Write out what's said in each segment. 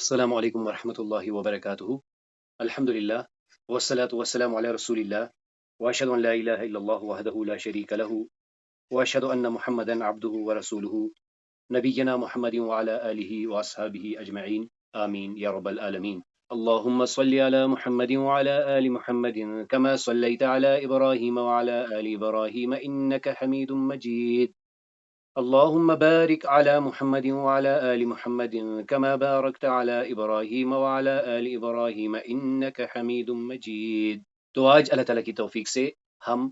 السلام علیکم ورحمۃ اللہ وبرکاتہ۔ الحمد للہ والصلاة والسلام علی رسول اللہ واشهد ان لا الہ الا اللہ وحدہ لا شریک لہ واشهد ان محمدا عبدہ ورسولہ نبینا محمد وعلی آلہ واصحابہ اجمعین آمین یا رب العالمین۔ اللهم صل على محمد وعلى آل محمد كما صليت على إبراهيم وعلى آل إبراهيم إنك حميد مجيد اللهم بارك على محمد وعلى آل محمد كما باركت على إبراهيم وعلى آل إبراهيم إنك حميد مجيد۔ تو آج اللہ تعالیٰ کی توفیق سے ہم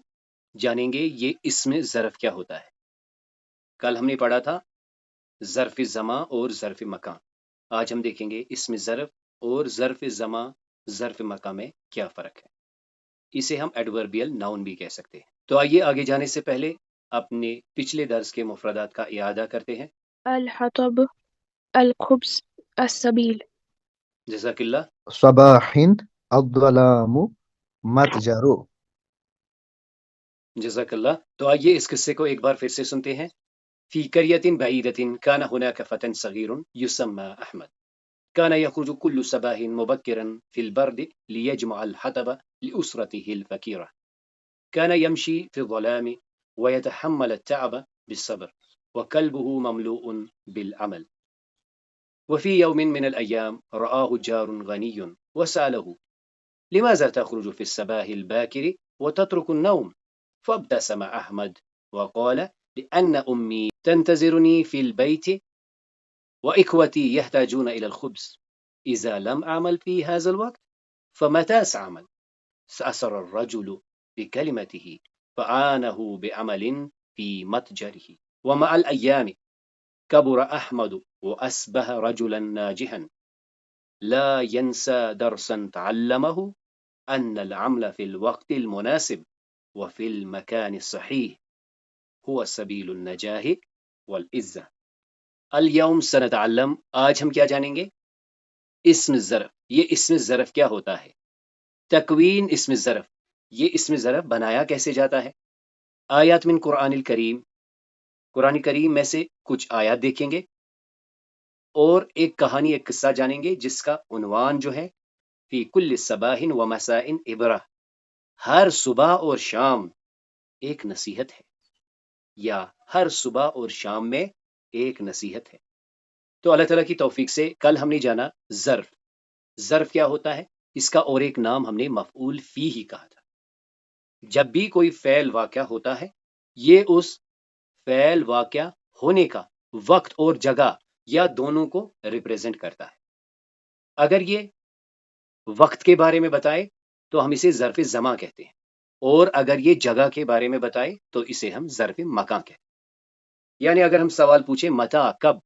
جانیں گے یہ اسم ظرف کیا ہوتا ہے۔ کل ہم نے پڑھا تھا ظرف زمان اور ظرف مکان۔ آج ہم دیکھیں گے اسم ظرف اور ظرف زمان ظرف مکان میں کیا فرق ہے۔ اسے ہم ایڈوربیل ناؤن بھی کہہ سکتے ہیں۔ تو آئیے آگے جانے سے پہلے اپنے پچھلے درس کے مفردات کا اعادہ کرتے ہیں۔ الحطب، الخبز، السبيل۔ جزاک اللہ۔ صباح الظلام متجر۔ جزاک اللہ۔ تو آئیے اس قصے کو ایک بار پھر سے سنتے ہیں۔ فی قریۃ بعیدۃ کان هناک فتى صغیر یسمى احمد كان يخرج كل صباح مبكرا في البرد ليجمع الحطب لأسرته الفقيرة كان يمشي في الظلام ويتحمل التعب بالصبر وقلبه مملوء بالعمل وفي يوم من الأيام رآه جار غني وسأله لماذا تخرج في الصباح الباكر وتترك النوم؟ فابتسم أحمد وقال لأن أمي تنتظرني في البيت وإخوتي يحتاجون إلى الخبز إذا لم أعمل في هذا الوقت فمتى سأعمل؟ سأسر الرجل بكلمته فعانه بعمل في متجره ومع الأيام كبر أحمد وأصبح رجلا ناجحا لا ينسى درسا تعلمه أن العمل في الوقت المناسب وفي المكان الصحيح هو سبيل النجاح والعزة۔ اليوم سنتعلم، آج ہم کیا جانیں گے؟ اسم ظرف۔ یہ اسم ظرف کیا ہوتا ہے؟ تکوین اسم ظرف، یہ اسم ظرف بنایا کیسے جاتا ہے؟ آیات من قرآن الکریم، قرآن کریم میں سے کچھ آیات دیکھیں گے اور ایک کہانی، ایک قصہ جانیں گے جس کا عنوان جو ہے فی کل صباح و مساء عبرہ، ہر صبح اور شام ایک نصیحت ہے، یا ہر صبح اور شام میں ایک نصیحت ہے۔ تو اللہ تعالیٰ کی توفیق سے کل ہم نے جانا ظرف۔ ظرف کیا ہوتا ہے؟ اس کا اور ایک نام ہم نے مفعول فی ہی کہا تھا۔ جب بھی کوئی فعل واقع ہوتا ہے، یہ اس فعل واقع ہونے کا وقت اور جگہ یا دونوں کو ریپریزنٹ کرتا ہے۔ اگر یہ وقت کے بارے میں بتائے تو ہم اسے ظرف زمان کہتے ہیں، اور اگر یہ جگہ کے بارے میں بتائے تو اسے ہم ظرف مکان کہتے ہیں۔ یعنی اگر ہم سوال پوچھیں متا، کب،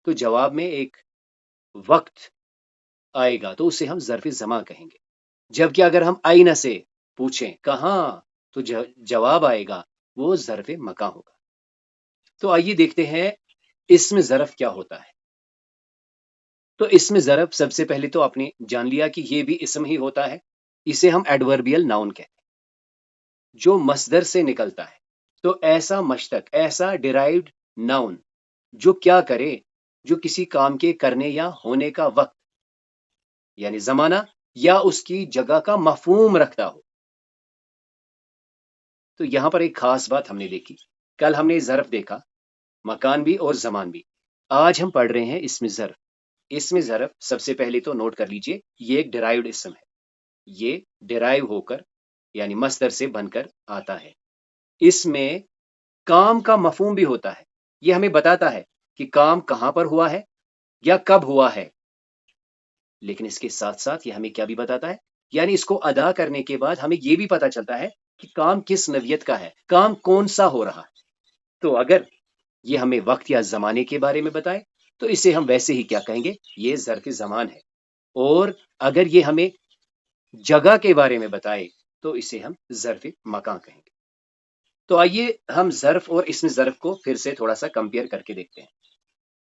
تو جواب میں ایک وقت آئے گا تو اسے ہم ظرف زمان کہیں گے۔ جبکہ اگر ہم آئینہ سے پوچھیں کہاں، تو جواب آئے گا وہ ظرف مکان ہوگا۔ تو آئیے دیکھتے ہیں اسم ظرف کیا ہوتا ہے۔ تو اسم ظرف سب سے پہلے تو آپ نے جان لیا کہ یہ بھی اسم ہی ہوتا ہے، اسے ہم ایڈوربیل ناؤن کہتے ہیں جو مصدر سے نکلتا ہے۔ تو ایسا مشتق، ایسا ڈیرائیوڈ ناؤن جو کیا کرے، جو کسی کام کے کرنے یا ہونے کا وقت یعنی زمانہ یا اس کی جگہ کا مفہوم رکھتا ہو۔ تو یہاں پر ایک خاص بات ہم نے دیکھی، کل ہم نے ظرف دیکھا، مکان بھی اور زمان بھی۔ آج ہم پڑھ رہے ہیں اسم ظرف۔ اسم ظرف سب سے پہلے تو نوٹ کر لیجئے، یہ ایک ڈیرائیوڈ اسم ہے، یہ ڈیرائیو ہو کر یعنی مصدر سے بن کر آتا ہے۔ اس میں کام کا مفہوم بھی ہوتا ہے، یہ ہمیں بتاتا ہے کہ کام کہاں پر ہوا ہے یا کب ہوا ہے، لیکن اس کے ساتھ ساتھ یہ ہمیں کیا بھی بتاتا ہے، یعنی اس کو ادا کرنے کے بعد ہمیں یہ بھی پتا چلتا ہے کہ کام کس نوعیت کا ہے، کام کون سا ہو رہا ہے۔ تو اگر یہ ہمیں وقت یا زمانے کے بارے میں بتائے تو اسے ہم ویسے ہی کیا کہیں گے، یہ ظرف زمان ہے، اور اگر یہ ہمیں جگہ کے بارے میں بتائے تو اسے ہم ظرف مکان کہیں گے۔ تو آئیے ہم ظرف اور اسم ظرف کو پھر سے تھوڑا سا کمپیئر کر کے دیکھتے ہیں۔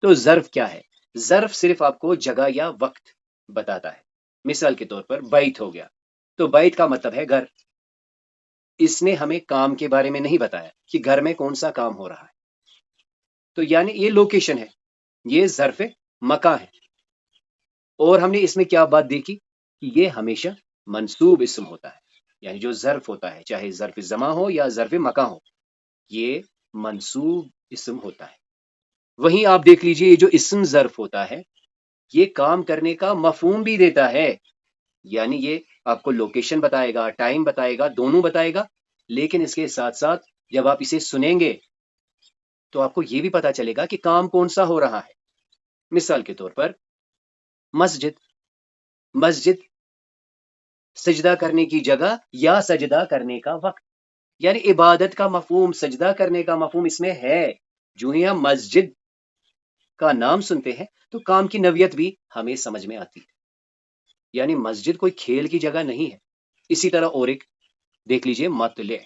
تو ظرف کیا ہے؟ ظرف صرف آپ کو جگہ یا وقت بتاتا ہے۔ مثال کے طور پر بیت ہو گیا، تو بیت کا مطلب ہے گھر، اس نے ہمیں کام کے بارے میں نہیں بتایا کہ گھر میں کون سا کام ہو رہا ہے، تو یعنی یہ لوکیشن ہے، یہ ظرف مکان ہے۔ اور ہم نے اس میں کیا بات دیکھی کہ یہ ہمیشہ منصوب اسم ہوتا ہے، یعنی جو ظرف ہوتا ہے چاہے ظرف زمان ہو یا ظرف مکان ہو، یہ منصوب اسم ہوتا ہے۔ وہیں آپ دیکھ لیجئے یہ جو اسم ظرف ہوتا ہے یہ کام کرنے کا مفہوم بھی دیتا ہے، یعنی یہ آپ کو لوکیشن بتائے گا، ٹائم بتائے گا، دونوں بتائے گا، لیکن اس کے ساتھ ساتھ جب آپ اسے سنیں گے تو آپ کو یہ بھی پتا چلے گا کہ کام کون سا ہو رہا ہے۔ مثال کے طور پر مسجد، مسجد سجدہ کرنے کی جگہ یا سجدہ کرنے کا وقت، یعنی عبادت کا مفہوم، سجدہ کرنے کا مفہوم اس میں ہے۔ جو ہی ہم مسجد کا نام سنتے ہیں تو کام کی نوعیت بھی ہمیں سمجھ میں آتی ہے، یعنی مسجد کوئی کھیل کی جگہ نہیں ہے۔ اسی طرح اور ایک دیکھ لیجئے مطلع،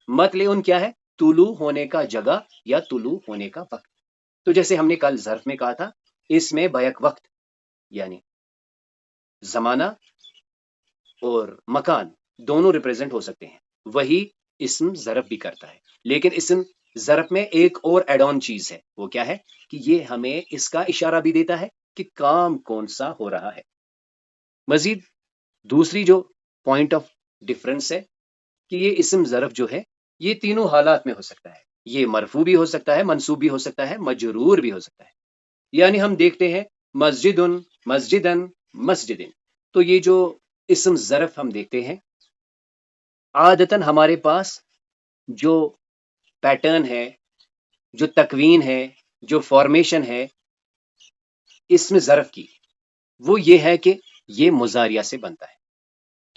مطلع کیا ہے؟ طلوع ہونے کا جگہ یا طلوع ہونے کا وقت۔ تو جیسے ہم نے کل ظرف میں کہا تھا اس میں بیک وقت یعنی زمانہ اور مکان دونوں ریپرزینٹ ہو سکتے ہیں، وہی اسم ظرف بھی کرتا ہے۔ لیکن اسم ظرف میں ایک اور ایڈ آن چیز ہے، وہ کیا ہے کہ یہ ہمیں اس کا اشارہ بھی دیتا ہے کہ کام کون سا ہو رہا ہے۔ مزید دوسری جو پوائنٹ آف ڈفرنس ہے کہ یہ اسم ظرف جو ہے یہ تینوں حالات میں ہو سکتا ہے، یہ مرفوع بھی ہو سکتا ہے، منصوب بھی ہو سکتا ہے، مجرور بھی ہو سکتا ہے۔ یعنی ہم دیکھتے ہیں مسجد، مسجدن، مسجدن، تو یہ جو اسم ظرف ہم دیکھتے ہیں عادتاً ہمارے پاس جو پیٹرن ہے، جو تکوین ہے، جو فارمیشن ہے اسم ظرف کی، وہ یہ ہے کہ یہ مضارعہ سے بنتا ہے۔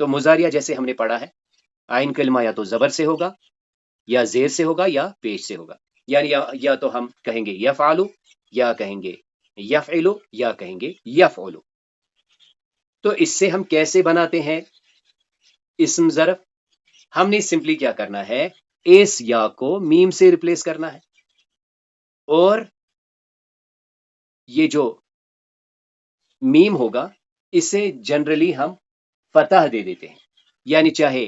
تو مضارعہ جیسے ہم نے پڑھا ہے عین کلمہ یا تو زبر سے ہوگا یا زیر سے ہوگا یا پیش سے ہوگا، یعنی یا تو ہم کہیں گے یفعلو یا کہیں گے یفعلو یا کہیں گے یفعلو۔ تو اس سے ہم کیسے بناتے ہیں اسم ظرف؟ ہم نے سمپلی کیا کرنا ہے، اس یا کو میم سے ریپلیس کرنا ہے، اور یہ جو میم ہوگا اسے جنرلی ہم فتح دے دیتے ہیں، یعنی چاہے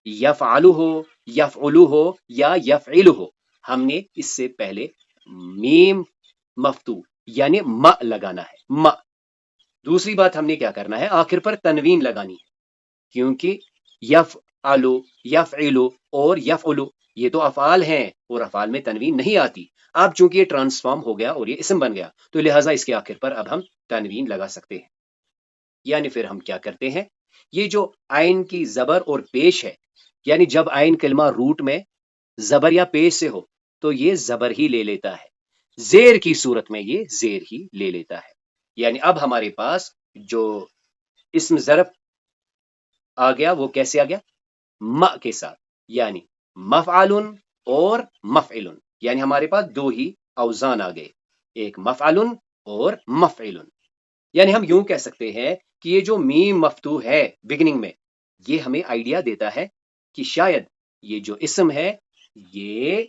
یفعلو ہو، یفعلو ہو یا یفعلو ہو، ہم نے اس سے پہلے میم مفتوح یعنی م لگانا ہے، م۔ دوسری بات ہم نے کیا کرنا ہے، آخر پر تنوین لگانی ہے، کیونکہ یفعلو، یفعلو اور یفعلو یہ تو افعال ہیں اور افعال میں تنوین نہیں آتی۔ اب چونکہ یہ ٹرانسفارم ہو گیا اور یہ اسم بن گیا تو لہٰذا اس کے آخر پر اب ہم تنوین لگا سکتے ہیں۔ یعنی پھر ہم کیا کرتے ہیں، یہ جو عین کی زبر اور پیش ہے، یعنی جب عین کلمہ روٹ میں زبر یا پیش سے ہو تو یہ زبر ہی لے لیتا ہے، زیر کی صورت میں یہ زیر ہی لے لیتا ہے۔ یعنی اب ہمارے پاس جو اسم ظرف آ گیا وہ کیسے آ گیا؟ م کے ساتھ، یعنی مفعل اور مفعل، یعنی ہمارے پاس دو ہی اوزان آ گئے، ایک مفعل اور مفعل۔ یعنی ہم یوں کہہ سکتے ہیں کہ یہ جو میم مفتوح ہے بگننگ میں، یہ ہمیں آئیڈیا دیتا ہے کہ شاید یہ جو اسم ہے یہ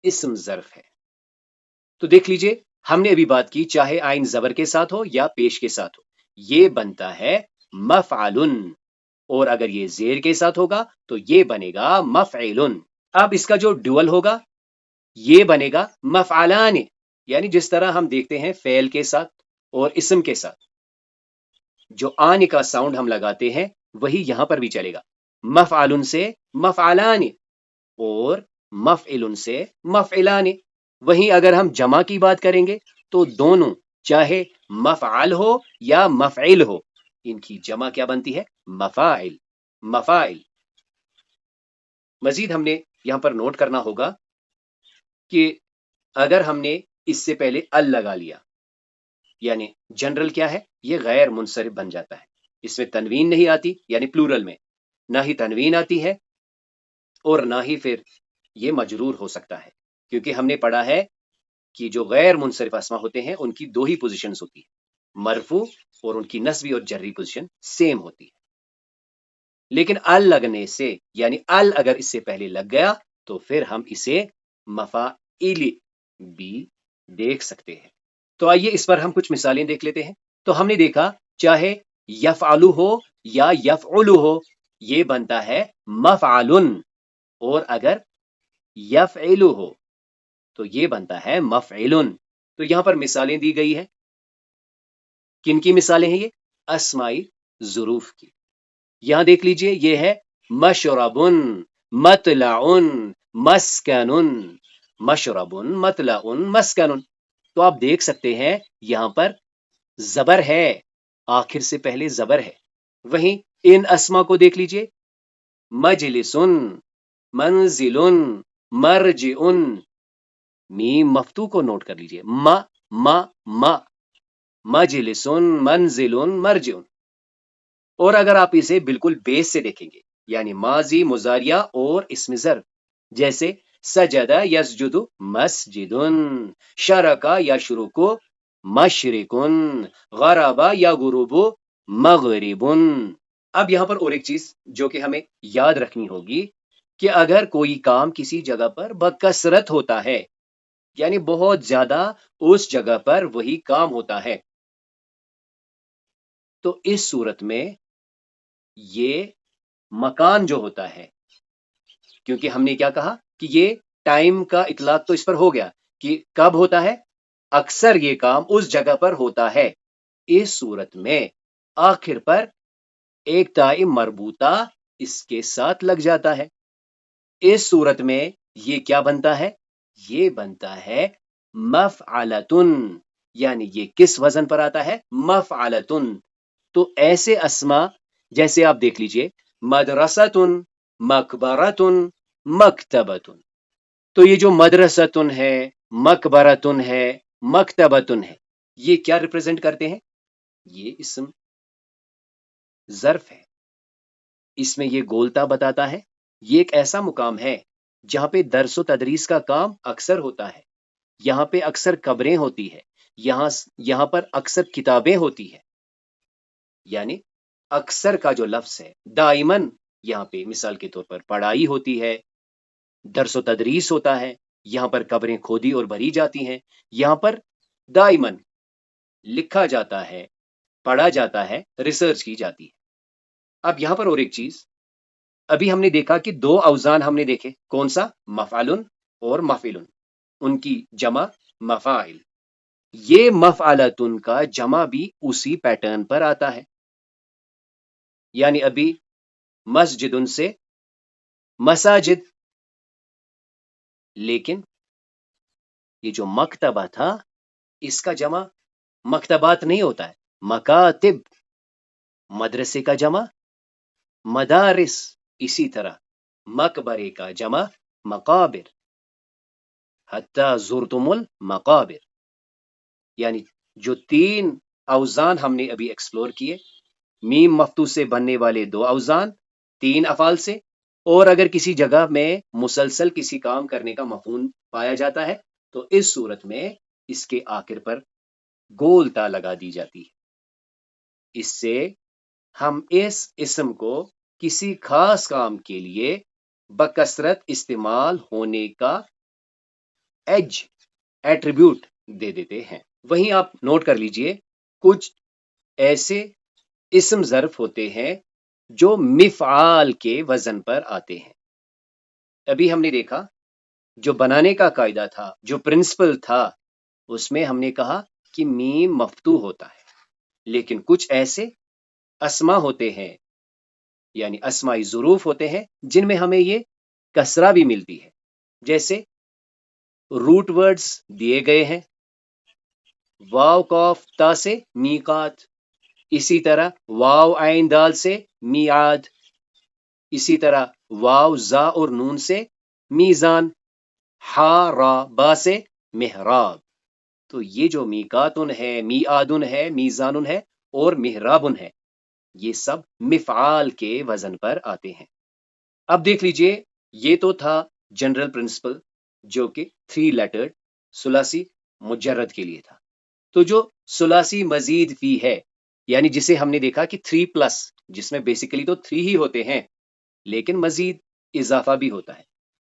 اسم ظرف ہے۔ تو دیکھ لیجئے ہم نے ابھی بات کی چاہے عین زبر کے ساتھ ہو یا پیش کے ساتھ ہو یہ بنتا ہے مفعل، اور اگر یہ زیر کے ساتھ ہوگا تو یہ بنے گا مفعل۔ اب اس کا جو ڈوئل ہوگا یہ بنے گا مفعلان، یعنی جس طرح ہم دیکھتے ہیں فعل کے ساتھ اور اسم کے ساتھ جو آن کا ساؤنڈ ہم لگاتے ہیں وہی یہاں پر بھی چلے گا، مفعل سے مفعلان اور مفعل سے مفعلان۔ وہیں اگر ہم جمع کی بات کریں گے تو دونوں چاہے مفعل ہو یا مفعل ہو ان کی جمع کیا بنتی ہے؟ مفاعل، مفاعل۔ مزید ہم نے یہاں پر نوٹ کرنا ہوگا کہ اگر ہم نے اس سے پہلے ال لگا لیا، یعنی جنرل کیا ہے، یہ غیر منصرف بن جاتا ہے، اس میں تنوین نہیں آتی، یعنی پلورل میں نہ ہی تنوین آتی ہے اور نہ ہی پھر یہ مجرور ہو سکتا ہے، کیونکہ ہم نے پڑھا ہے کہ جو غیر منصرف اسما ہوتے ہیں ان کی دو ہی پوزیشنز ہوتی ہیں، مرفوع اور ان کی نصبی اور جری پوزیشن سیم ہوتی ہے۔ لیکن ال لگنے سے، یعنی ال اگر اس سے پہلے لگ گیا تو پھر ہم اسے مفاعل بھی دیکھ سکتے ہیں۔ تو آئیے اس پر ہم کچھ مثالیں دیکھ لیتے ہیں۔ تو ہم نے دیکھا چاہے یفعلو ہو یا یفعلو ہو یہ بنتا ہے مفعل، اور اگر یفعلو ہو تو یہ بنتا ہے مفعل۔ تو یہاں پر مثالیں دی گئی ہے، کن کی مثالیں ہیں یہ؟ اسمائی ظروف کی. یہاں دیکھ لیجئے یہ ہے مشربن، مطلعن، مسکنن. مشربن، مطلعن، مسکنن. تو آپ دیکھ سکتے ہیں یہاں پر زبر ہے، آخر سے پہلے زبر ہے. وہیں ان اسما کو دیکھ لیجئے، مجلسن، منزلن، مرجعن. میم مفتو کو نوٹ کر لیجئے، ما مجلسن، منزلن، مرجعن. اور اگر آپ اسے بالکل بیس سے دیکھیں گے، یعنی ماضی، مضارعہ اور اسم ظرف، جیسے سجدہ یسجد مسجدن، شرکا یا شروکو مشرکن، غربا یا غروبو مغربن. اب یہاں پر اور ایک چیز جو کہ ہمیں یاد رکھنی ہوگی کہ اگر کوئی کام کسی جگہ پر بکثرت ہوتا ہے، یعنی بہت زیادہ اس جگہ پر وہی کام ہوتا ہے، تو اس صورت میں یہ مکان جو ہوتا ہے، کیونکہ ہم نے کیا کہا کہ یہ ٹائم کا اطلاق تو اس پر ہو گیا کہ کب ہوتا ہے، اکثر یہ کام اس جگہ پر ہوتا ہے. اس صورت میں آخر پر ایک تاء مربوطہ اس کے ساتھ لگ جاتا ہے. اس صورت میں یہ کیا بنتا ہے؟ یہ بنتا ہے مفعلتن، یعنی یہ کس وزن پر آتا ہے؟ مفعلتن. تو ایسے اسما جیسے آپ دیکھ لیجئے مدرستن، مقبرتن، مکتبتن. تو یہ جو مدرستن ہے، مقبرتن ہے، مکتبتن ہے، یہ کیا ریپرزینٹ کرتے ہیں؟ یہ اسم ظرف ہے. اس میں یہ گولتا بتاتا ہے یہ ایک ایسا مقام ہے جہاں پہ درس و تدریس کا کام اکثر ہوتا ہے، یہاں پہ اکثر قبریں ہوتی ہے، یہاں پر اکثر کتابیں ہوتی ہے. یعنی اکثر کا جو لفظ ہے، دائمن یہاں پہ مثال کے طور پر پڑھائی ہوتی ہے، درس و تدریس ہوتا ہے، یہاں پر قبریں کھودی اور بھری جاتی ہیں، یہاں پر دائمن لکھا جاتا ہے، پڑھا جاتا ہے، ریسرچ کی جاتی ہے. اب یہاں پر اور ایک چیز، ابھی ہم نے دیکھا کہ دو اوزان ہم نے دیکھے، کون سا؟ مفعلن اور مفعلن، ان کی جمع مفاعل. یہ مفعلتن کا جمع بھی اسی پیٹرن پر آتا ہے. یعنی ابھی مسجدن سے مساجد، لیکن یہ جو مکتبہ تھا اس کا جمع مکتبات نہیں ہوتا ہے، مکاتب. مدرسے کا جمع مدارس. اسی طرح مقبرے کا جمع مقابر. حتی زرتم المقابر. یعنی جو تین اوزان ہم نے ابھی ایکسپلور کیے، میم مفتو سے بننے والے دو اوزان، تین افعال سے، اور اگر کسی جگہ میں مسلسل کسی کام کرنے کا مفعول پایا جاتا ہے تو اس صورت میں اس کے آخر پر گول تا لگا دی جاتی ہے. اس سے ہم اس اسم کو کسی خاص کام کے لیے بکثرت استعمال ہونے کا ایٹریبیوٹ دے دیتے ہیں. وہیں آپ نوٹ کر لیجئے کچھ ایسے اسم ظرف ہوتے ہیں جو مفعال کے وزن پر آتے ہیں. ابھی ہم نے دیکھا جو بنانے کا قاعدہ تھا، جو پرنسپل تھا، اس میں ہم نے کہا کہ میم مفتوح ہوتا ہے، لیکن کچھ ایسے اسما ہوتے ہیں، یعنی اسمائی ظروف ہوتے ہیں جن میں ہمیں یہ کسرہ بھی ملتی ہے. جیسے روٹ ورڈز دیے گئے ہیں، واو قاف تا سے میقات، اسی طرح واو عین دال سے میعاد، اسی طرح واو زا اور نون سے میزان، ہا را با سے محراب. تو یہ جو میقاتن ہے، میعادن ہے، میزانن ہے اور محرابن ہے، یہ سب مفعال کے وزن پر آتے ہیں. اب دیکھ لیجئے یہ تو تھا جنرل پرنسپل جو کہ 3 لیٹرڈ ثلاثی مجرد کے لیے تھا. تو جو ثلاثی مزید فی ہے، یعنی جسے ہم نے دیکھا کہ 3+، جس میں بیسیکلی تو 3 ہی ہوتے ہیں لیکن مزید اضافہ بھی ہوتا ہے،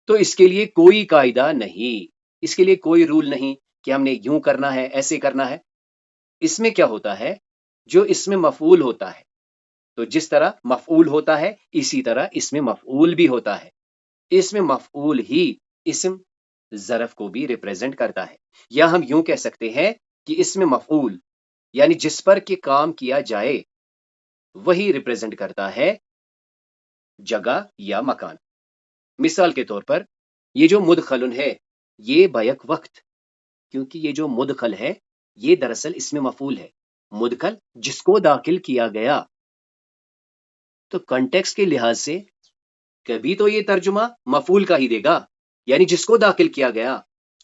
تو اس کے لیے کوئی قاعدہ نہیں، اس کے لیے کوئی رول نہیں کہ ہم نے یوں کرنا ہے، ایسے کرنا ہے. اس میں کیا ہوتا ہے، جو اس میں مفعول ہوتا ہے، تو جس طرح مفعول ہوتا ہے اسی طرح اس میں مفعول بھی ہوتا ہے. اس میں مفعول ہی اسم ظرف کو بھی ریپریزنٹ کرتا ہے. یا ہم یوں کہہ سکتے ہیں کہ اس میں مفعول یعنی جس پر کہ کام کیا جائے وہی ریپریزنٹ کرتا ہے جگہ یا مکان. مثال کے طور پر یہ جو مدخلن ہے یہ بیک وقت، کیونکہ یہ جو مدخل ہے یہ دراصل اسم مفعول ہے. مدخل جس کو داخل کیا گیا. تو کنٹیکسٹ کے لحاظ سے کبھی تو یہ ترجمہ مفعول کا ہی دے گا، یعنی جس کو داخل کیا گیا.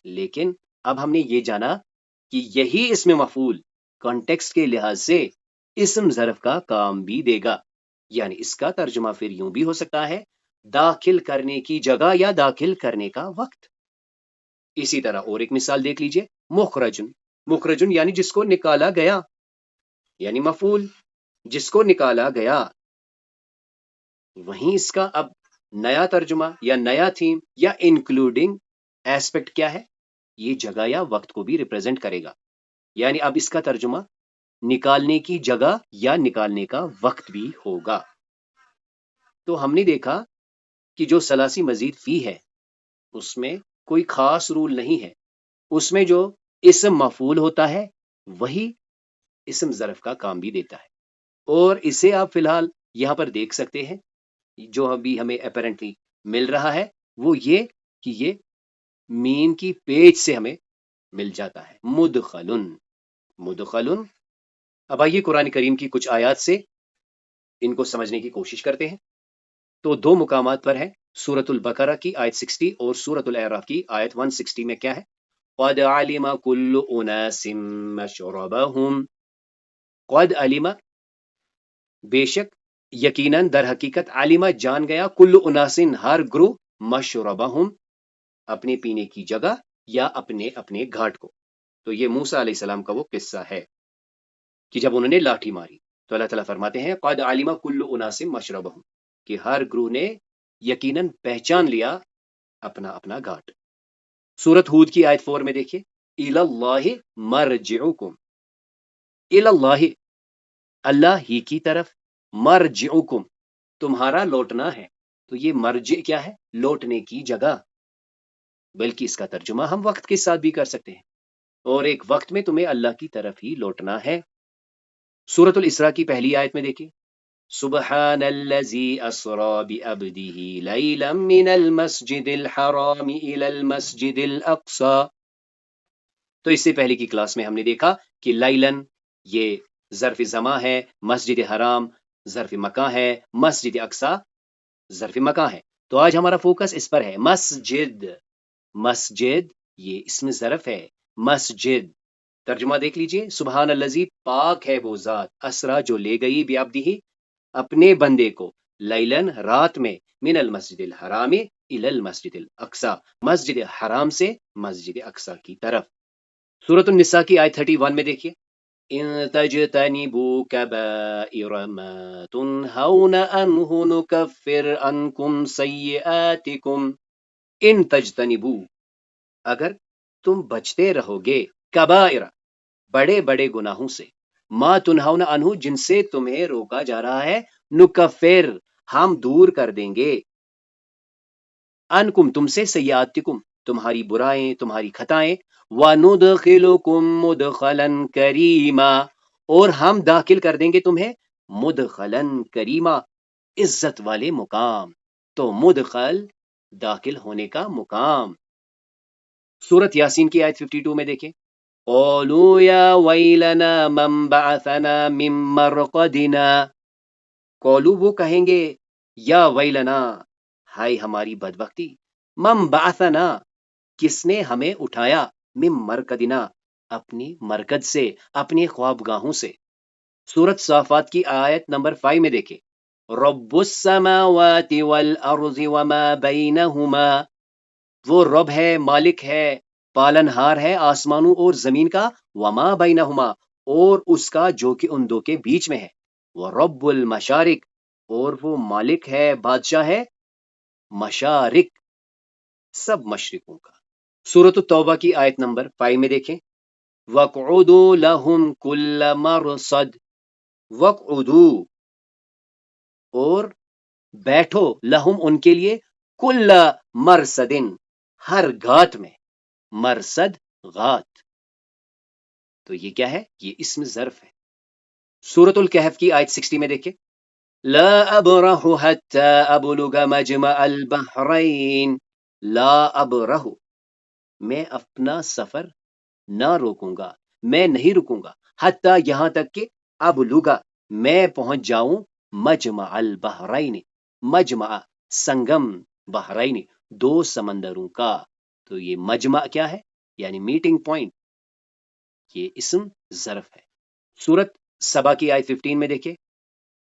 لیکن اب ہم نے یہ جانا کہ یہی اسم مفعول کنٹیکسٹ کے لحاظ سے اسم ظرف کا کام بھی دے گا، یعنی اس کا ترجمہ پھر یوں بھی ہو سکتا ہے داخل کرنے کی جگہ یا داخل کرنے کا وقت. اسی طرح اور ایک مثال دیکھ لیجئے، مخرجن. مخرجن یعنی جس کو نکالا گیا، یعنی مفعول جس کو نکالا گیا. وہیں اس کا اب نیا ترجمہ یا نیا تھیم یا انکلوڈنگ ایسپیکٹ کیا ہے؟ یہ جگہ یا وقت کو بھی ریپریزنٹ کرے گا، یعنی اب اس کا ترجمہ نکالنے کی جگہ یا نکالنے کا وقت بھی ہوگا. تو ہم نے دیکھا کہ جو ثلاثی مزید فی ہے اس میں کوئی خاص رول نہیں ہے. اس میں جو اسم مفعول ہوتا ہے وہی اسم ظرف کا کام بھی دیتا ہے. اور اسے آپ فی الحال یہاں پر دیکھ سکتے ہیں. جو ابھی ہمیں اپیرنٹلی مل رہا ہے وہ یہ کہ یہ مین کی پیج سے ہمیں مل جاتا ہے. مدخلن. مدخلن. اب آئیے قرآن کریم کی کچھ آیات سے ان کو سمجھنے کی کوشش کرتے ہیں. تو دو مقامات پر ہے، سورۃ البقرہ کی آیت 60 اور سورۃ الاعراف کی آیت 160 میں کیا ہے؟ قد علم كل اناس مشربهم. قد علم بے شک، یقیناً در حقیقت، علم جان گیا، کل اناسن ہر گروہ، مشربہم اپنے پینے کی جگہ یا اپنے اپنے گھاٹ کو. تو یہ موسیٰ علیہ السلام کا وہ قصہ ہے کہ جب انہوں نے لاٹھی ماری تو اللہ تعالیٰ فرماتے ہیں قد علم کل اناس مشربہم، کہ ہر گروہ نے یقیناً پہچان لیا اپنا اپنا گھاٹ. سورۃ ہود کی آیت 4 میں دیکھیے، الی اللہ مرجعکم. الی اللہ، اللہ ہی کی طرف، مرجعکم تمہارا لوٹنا ہے. تو یہ مرجع کیا ہے؟ لوٹنے کی جگہ. بلکہ اس کا ترجمہ ہم وقت کے ساتھ بھی کر سکتے ہیں، اور ایک وقت میں تمہیں اللہ کی طرف ہی لوٹنا ہے. سورۃ الاسراء کی پہلی آیت میں دیکھیے، سبحان الذی اسری بعبدہ لیلا من المسجد الحرام الی المسجد الاقصی. تو اس سے پہلے کی کلاس میں ہم نے دیکھا کہ لیلن یہ ظرف زمان ہے، مسجد حرام ظرف مکان ہے، مسجد اقصی ظرف مکان ہے. تو آج ہمارا فوکس اس پر ہے. مسجد. مسجد یہ اسم ظرف ہے. مسجد ترجمہ دیکھ لیجئے، سبحان الذی پاک ہے وہ ذات، اسرا جو لے گئی بعبدہ اپنے بندے کو، لیلن رات میں، من المسجد الحرام الی المسجد الاقصی مسجد حرام سے مسجد اقصی کی طرف. سورۃ النساء کی آیت 31 میں دیکھیے، ان تجتنبوا کبائر ما تنہون عنہ نکفر عنکم سیئاتکم. ان تجتنبوا، اگر تم بچتے رہو گے، کبائر بڑے بڑے گناہوں سے، ما تنہون عنہ جن سے تمہیں روکا جا رہا ہے، نکفر ہم دور کر دیں گے، عنکم تم سے، سیئاتکم تمہاری برائیں، تمہاری خطائیں، وَنُدْخِلُكُمْ مُدْخَلًا كَرِيمًا اور ہم داخل کر دیں گے تمہیں مدخلن کریما عزت والے مقام. تو مدخل داخل ہونے کا مقام. سورۃ یاسین کی آیت 52 میں دیکھیں، قَالُوا يَا وَيْلَنَا مَنْ بَعَثَنَا مِنْ مَرْقَدِنَا. قَالُوا وہ کہیں گے، یا ویلنا ہائے ہماری بدبختی، مَنْ بَعَثَنَا کس نے ہمیں اٹھایا، من مرکدنا اپنی مرکد سے، اپنے خوابگاہوں سے. سورۃ صافات کی آیت نمبر 5 میں دیکھیں، رب السماوات والارض وما بینہما وہ رب ہے، مالک ہے، پالن ہار ہے آسمانوں اور زمین کا، وما بینہما اور اس کا جو کہ ان دو کے بیچ میں ہے، ورب المشارق اور وہ مالک ہے، بادشاہ ہے مشارق سب مشرقوں کا. سورۃ التوبہ کی آیت نمبر 5 میں دیکھیں، وَاقْعُدُوا لَهُمْ كُلَّ مَرْصَدٍ. وَاقْعُدُوا اور بیٹھو، لہم ان کے لیے، کل مرصد ہر گھات میں، مرصد گھات. تو یہ کیا ہے؟ یہ اسم ظرف ہے۔ سورۃ الکہف کی آیت 60 میں دیکھیں، لا ابرح حتی ابلغ مجمع البحرین، لا ابرح، میں اپنا سفر نہ روکوں گا، میں نہیں رکوں گا، حتی یہاں تک کہ ابلغ، میں پہنچ جاؤں، مجمع البحرین، مجمع سنگم، بحرین دو سمندروں کا۔ تو یہ مجمع کیا ہے؟ یعنی میٹنگ پوائنٹ، یہ اسم ظرف ہے۔ سورت سبا کی آیت 15 میں دیکھیں،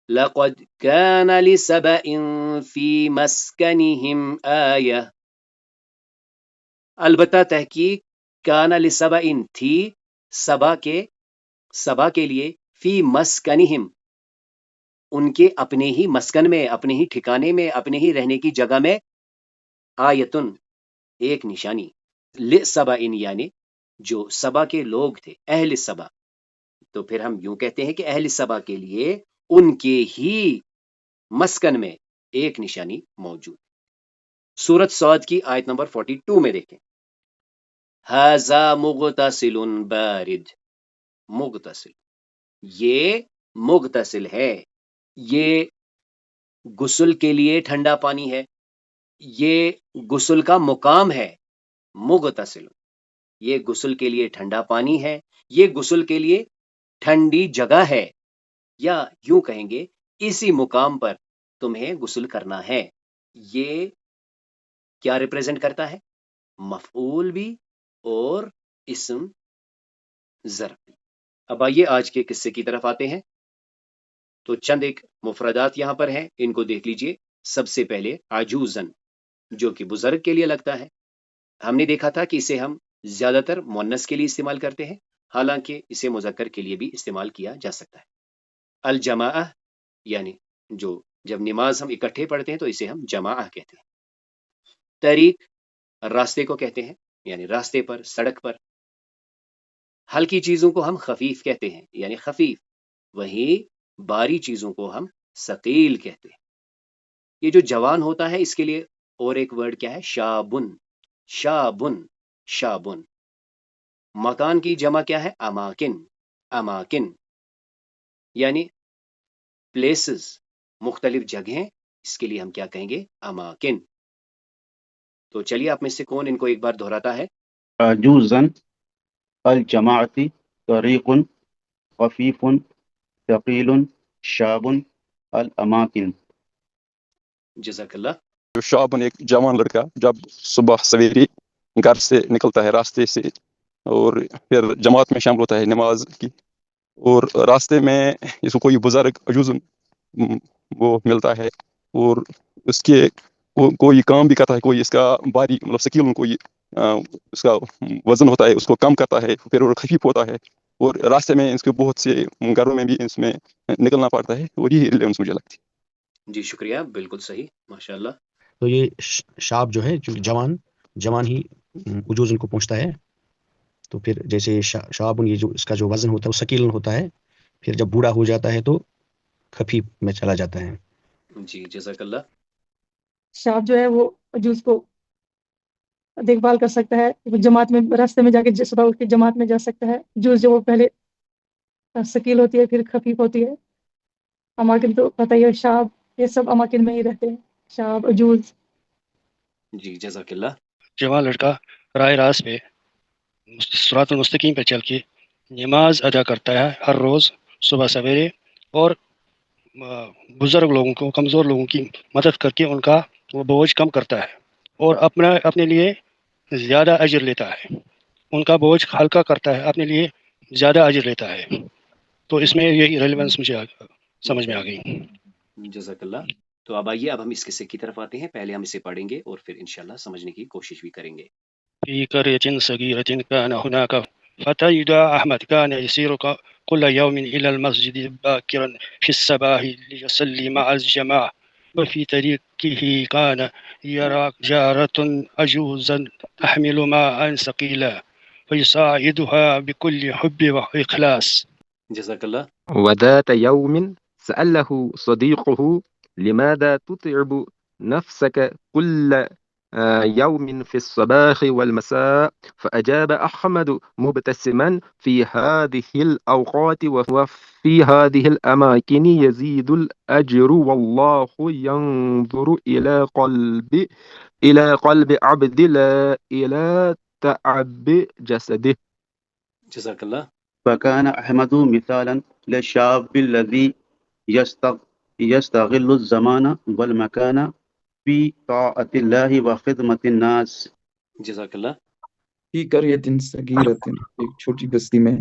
لَقَدْ كَانَ لِسَبَإٍ فِي مَسْكَنِهِمْ آیَةٌ، البتہ تحقیق، کان لسبئن تھی سبا کے لیے، فی مسکنہم، ان کے اپنے ہی مسکن میں، اپنے ہی ٹھکانے میں، اپنے ہی رہنے کی جگہ میں، آیتن، ایک نشانی، لسبئن یعنی جو سبا کے لوگ تھے، اہل سبا، تو پھر ہم یوں کہتے ہیں کہ اہل سبا کے لیے ان کے ہی مسکن میں ایک نشانی موجود۔ سورت سعد کی آیت نمبر 42 میں دیکھیں، ھذا مغتسل بارد، مغتسل، یہ مغتسل ہے، یہ غسل کے لیے ٹھنڈا پانی ہے، یہ غسل کا مقام ہے، مغتسل، یہ غسل کے لیے ٹھنڈا پانی ہے، یہ غسل کے لیے ٹھنڈی جگہ ہے، یا یوں کہیں گے اسی مقام پر تمہیں غسل کرنا ہے۔ یہ کیا ریپریزنٹ کرتا ہے؟ مفعول بھی اور اسم ظرف بھی۔ اب آئیے آج کے قصے کی طرف آتے ہیں۔ تو چند ایک مفردات یہاں پر ہیں، ان کو دیکھ لیجئے۔ سب سے پہلے عجوزن، جو کہ بزرگ کے لیے لگتا ہے۔ ہم نے دیکھا تھا کہ اسے ہم زیادہ تر مؤنث کے لیے استعمال کرتے ہیں، حالانکہ اسے مذکر کے لیے بھی استعمال کیا جا سکتا ہے۔ الجماعہ یعنی جو جب نماز ہم اکٹھے پڑھتے ہیں تو اسے ہم جماعہ کہتے ہیں۔ طریق راستے کو کہتے ہیں، یعنی راستے پر، سڑک پر۔ ہلکی چیزوں کو ہم خفیف کہتے ہیں، یعنی خفیف، وہیں باری چیزوں کو ہم ثقیل کہتے ہیں۔ یہ جو جوان ہوتا ہے اس کے لیے اور ایک ورڈ کیا ہے؟ شابن، شابن، شابن۔ مکان کی جمع کیا ہے؟ اماکن، اماکن، یعنی پلیسز، مختلف جگہیں، اس کے لیے ہم کیا کہیں گے؟ اماکن۔ تو چلیے آپ میں سے کون ان کو ایک بار دہراتا ہے؟ عجوزا، الجماعة، طريق، خفيف، ثقيل، شاب، الأماكن۔ جزاک اللہ۔ شعبن ایک جوان لڑکا جب صبح سویرے گھر سے نکلتا ہے راستے سے، اور پھر جماعت میں شامل ہوتا ہے نماز کی، اور راستے میں اس کو کوئی بزرگ عجوز وہ ملتا ہے، اور اس کے کوئی کام بھی کرتا ہے، کوئی اس کا باری مطلب سکیل، کوئی اس کا وزن ہوتا ہے، اس کو کم کرتا ہے، پھر وہ خفیف ہوتا ہے، اور راستے میں اس کے بہت سے گھروں میں بھی اس میں نکلنا پڑتا ہے، اور یہی ریلیونس مجھے لگتی ہے۔ جی شکریہ، بالکل صحیح، ماشاء اللہ۔ تو یہ شاب جو ہے، چونکہ جوان ہی عجوز ان کو پہنچتا ہے، تو پھر جیسے شاب یہ جو اس کا جو وزن ہوتا ہے وہ ثقیل ہوتا ہے، پھر جب بوڑھا ہو جاتا ہے تو خفیف میں چلا جاتا ہے۔ جی جزاک اللہ۔ شاب جو ہے وہ عجوز کو دیکھ بھال کر سکتا ہے، وہ جماعت میں راستے میں جا کے صبح اٹھ کے جماعت میں جا سکتا ہے۔ عجوز جو وہ پہلے ثقیل ہوتی ہے پھر خفیف ہوتی ہے۔ اماکن تو پتہ ہی ہے، شاب یہ سب اماکن میں ہی رہتے ہیں، شاب، عجوز۔ جی جزاک اللہ۔ جوان لڑکا راہ راست پہ صراط المستقیم پہ چل کے نماز ادا کرتا ہے ہر روز صبح سویرے، اور بزرگ لوگوں کو، کمزور لوگوں کی مدد کر کے ان کا وہ بوجھ کم کرتا ہے، اور اپنے لیے زیادہ اجر لیتا ہے۔ ان کا بوجھ ہلکا کرتا ہے، اپنے لیے زیادہ اجر لیتا ہے۔ تو اس میں یہی ریلیونس مجھے سمجھ میں آ گئی۔ جزاک اللہ۔ تو اب آئیے، اب ہم اس قصے کی طرف آتے ہیں۔ پہلے ہم اسے پڑھیں گے اور پھر انشاءاللہ سمجھنے کی کوشش بھی کریں گے۔ في قرية صغيرة كان هناك فتى يدعى أحمد، كان يسير كل يوم إلى المسجد باكرا في الصباح ليصلي مع الجماعة، وفي طريقه كان يرى جارة عجوزا تحمل ماء ثقيلا فيساعدها بكل حب وإخلاص۔ جزاک اللہ۔ وذات يوم سأله صديقه لماذا تتعب نفسك كل يوم في الصباح والمساء فأجاب أحمد مبتسما في هذه الأوقات وفي هذه الأماكن يزيد الأجر والله ينظر إلى قلب عبد لا إلى تعب جسده. جزاك الله. فكان أحمد مثالا للشاب الذي يستغل الزمان والمكان في طاعة الله وخدمة الناس. جزاك الله. فی قریۃ صغیرۃ، ایک چھوٹی بستی میں،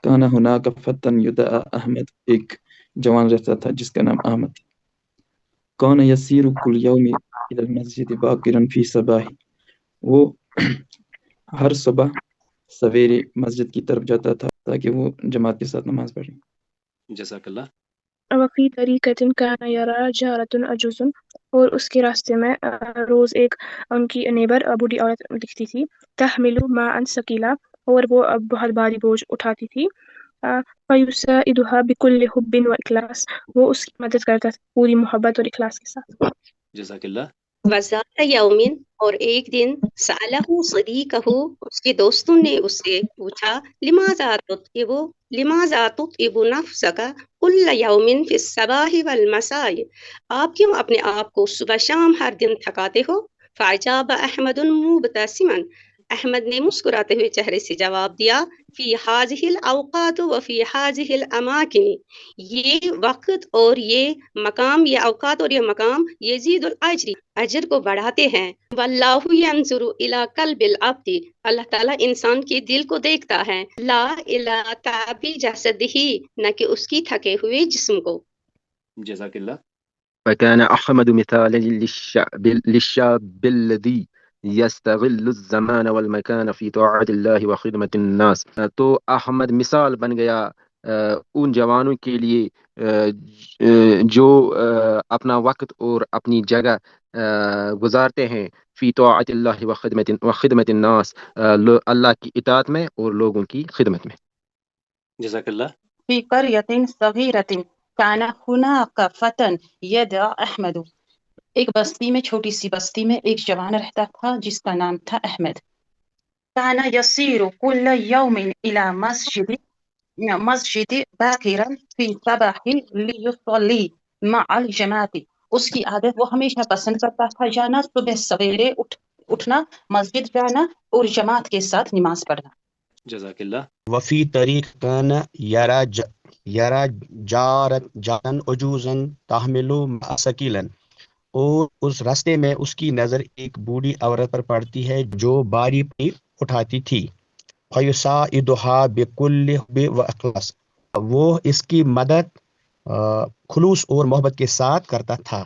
کان ہناک فتى یدعى احمد، ایک جوان رہتا تھا جس کا نام احمد تھا۔ کان یسیر کل یوم الی المسجد باکرا فی صباح، وہ ہر صبح سویرے مسجد کی طرف جاتا تھا تاکہ وہ جماعت کے ساتھ نماز پڑھے۔ جزاک اللہ. وفی طریقۃ کان یرا جارۃ عجوز، اور اس کے راستے میں روز ایک ان کی نیبر بوڑھی عورت دکھتی تھی، تحمل ماء ثقیلا، اور وہ بہت بھاری بوجھ اٹھاتی تھی، فیساعدها بکل حب و اخلاص، وہ اس کی مدد کرتا تھا پوری محبت اور اخلاص کے ساتھ۔ جزاک اللہ. وذات یومن، اور ایک دن، سألہ صدیقہ، اس کے دوستوں نے اس سے پوچھا، لماذا تطعب نفسک کل یوم فی الصباح والمساء، آپ کیوں اپنے آپ کو صبح شام ہر دن تھکاتے ہو؟ فاجاب احمد مبتسما، احمد نے مسکراتے ہوئے چہرے سے جواب دیا، فی ہذہ الاوقات وفی ہذہ الاماکن، یہ وقت اور یہ مقام، یہ اوقات اور یہ مقام، یزید الاجر، اجر کو بڑھاتے ہیں، واللہ ینظر الی قلب العبد، اللہ تعالیٰ انسان کے دل کو دیکھتا ہے، لا الی تعب جسدہ، نہ کہ اس کی تھکے ہوئے جسم کو۔ جزاک اللہ. فكان أحمد مثالا للشاب الذي يستغل الزمان والمكان في طاعة الله وخدمة الناس. تو احمد مثال بن گیا ان جوانوں کے لیے جو اپنا وقت اور اپنی جگہ گزارتے ہیں فی طاعت اللہ وخدمت الناس، اللہ کی اطاعت میں اور لوگوں کی خدمت میں۔ جزاک اللہ. فی قریۃ صغیرۃ کان ہناک فتى یدعى احمد، ایک بستی میں، چھوٹی سی بستی میں، ایک جوان رہتا تھا جس کا نام تھا احمد۔ کان یسیر کل یوم الی مسجد باکرا فی صباح لیصلی مع الجماعت، اس کی عادت، وہ ہمیشہ پسند کرتا تھا جانا، صبح سویرے اٹھنا، مسجد جانا اور جماعت کے ساتھ نماز پڑھنا۔ جزاک اللہ. وفی طریق کان یرا جارن عجوزن تحمل ماء ثقیلا، اور اس راستے میں اس کی نظر ایک بوڑھی عورت پر پڑتی ہے جو باری پانی اٹھاتی تھی، فیساعدها بکل حب و اخلاص، وہ اس کی مدد خلوص اور محبت کے ساتھ کرتا تھا۔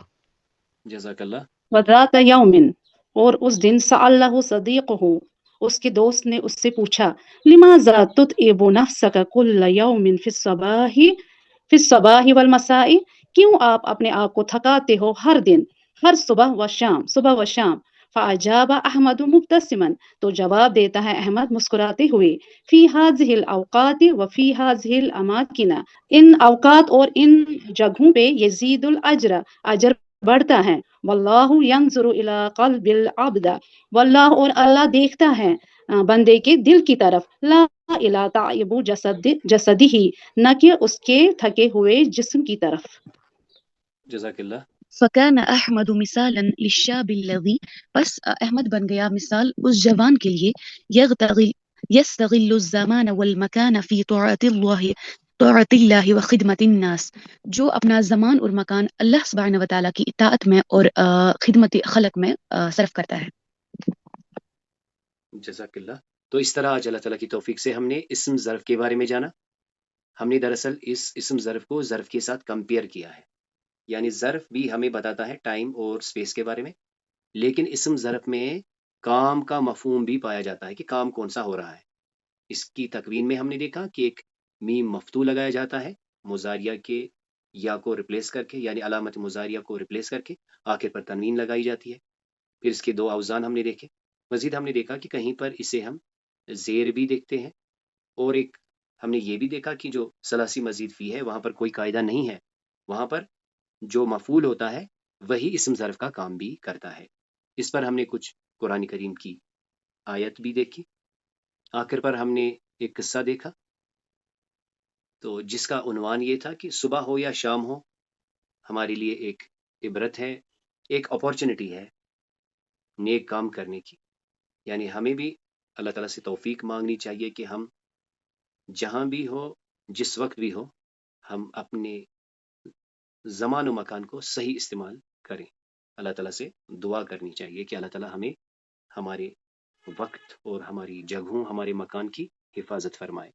جزاک اللہ. وذات یومن، اور اس دن، سألہ صدیقہ، اس کے دوست نے اس سے پوچھا، لماذا تتعب نفسک کل یوم فی الصباح والمساء، کیوں آپ اپنے آپ کو تھکاتے ہو ہر دن، ہر صبح و شام۔ فاجاب احمد مبتسما، تو جواب دیتا ہے احمد مسکراتے ہوئے، فی ہذہ الاوقات وفی ہذہ الاماکن، ان اوقات اور ان جگہوں پہ، یزید الاجر، اجر بڑھتا ہے، واللہ ینظر الی قلب العبد، واللہ، اور اللہ دیکھتا ہے بندے کے دل کی طرف، لا الی تعب جسدہ، نہ کہ اس کے تھکے ہوئے جسم کی طرف۔ جزاک اللہ. فکان احمد مثالا للشاب الذی، بس احمد بن گیا مثال اس جوان کے لیے، یستغل الزمان والمکان فی طاعت اللہ و خدمت الناس، جو اپنا زمان اور مکان اللہ سبحانہ و تعالیٰ کی اطاعت میں اور خدمت خلق میں صرف کرتا ہے۔ جزاک اللہ. تو اس طرح آج اللہ تعالیٰ کی توفیق سے ہم نے اسم ظرف کے بارے میں جانا. ہم نے دراصل اس اسم ظرف کو ظرف کے ساتھ کمپیئر کیا ہے، یعنی ظرف بھی ہمیں بتاتا ہے ٹائم اور سپیس کے بارے میں، لیکن اسم ظرف میں کام کا مفہوم بھی پایا جاتا ہے کہ کام کون سا ہو رہا ہے۔ اس کی تکوین میں ہم نے دیکھا کہ ایک میم مفتوح لگایا جاتا ہے مضاریہ کے یا کو ریپلیس کر کے، یعنی علامت مضاریہ کو ریپلیس کر کے آخر پر تنوین لگائی جاتی ہے۔ پھر اس کے دو اوزان ہم نے دیکھے، مزید ہم نے دیکھا کہ کہیں پر اسے ہم زیر بھی دیکھتے ہیں، اور ایک ہم نے یہ بھی دیکھا کہ جو ثلاثی مزید فی ہے وہاں پر کوئی قاعدہ نہیں ہے، وہاں پر جو مفعول ہوتا ہے وہی اسم ظرف کا کام بھی کرتا ہے۔ اس پر ہم نے کچھ قرآن کریم کی آیت بھی دیکھی، آخر پر ہم نے ایک قصہ دیکھا تو جس کا عنوان یہ تھا کہ صبح ہو یا شام ہو ہمارے لیے ایک عبرت ہے، ایک اپارچونٹی ہے نیک کام کرنے کی. یعنی ہمیں بھی اللہ تعالیٰ سے توفیق مانگنی چاہیے کہ ہم جہاں بھی ہو، جس وقت بھی ہو، ہم اپنے زمان و مکان کو صحیح استعمال کریں. اللہ تعالیٰ سے دعا کرنی چاہیے کہ اللہ تعالیٰ ہمیں ہمارے وقت اور ہماری جگہوں، ہمارے مکان کی حفاظت فرمائے.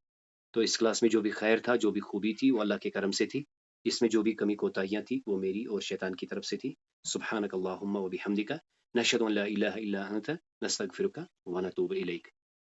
تو اس کلاس میں جو بھی خیر تھا، جو بھی خوبی تھی، وہ اللہ کے کرم سے تھی. اس میں جو بھی کمی کوتاہیاں تھی وہ میری اور شیطان کی طرف سے تھی. سبحانک اللہم و بحمدک، نشہد ان لا الہ الا انت، نستغفرک و نتوب الیک.